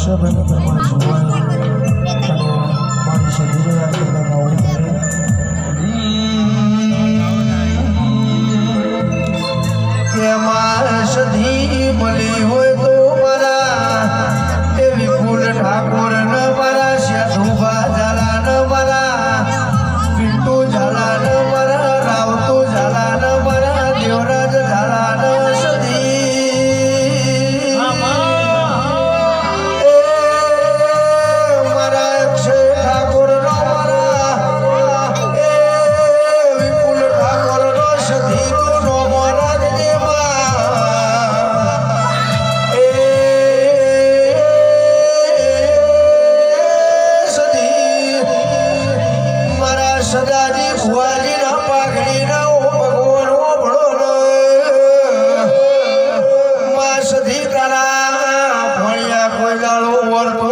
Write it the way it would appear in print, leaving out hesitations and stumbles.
રક્ષાબંધન જોવાય અને મારી સદીને યાદ કરતા ગાવું ત્યારે કે મારા સધી મળી હોય તો મારા એ વિપુલ ઠાકોર ન મારા શેઠુભા ઝાલા ન મારા પિન્ટુ ઝાલા ન મારા રાવતુ ઝાલા ન મારા દેવરાજ ઝાલા ન સદાજી ભુવાજી ના પાઘડી ના ઓ ભગવાન ઓ ભળો માં સધી તારા ભણ્યા કોઈ દાડો વર્તો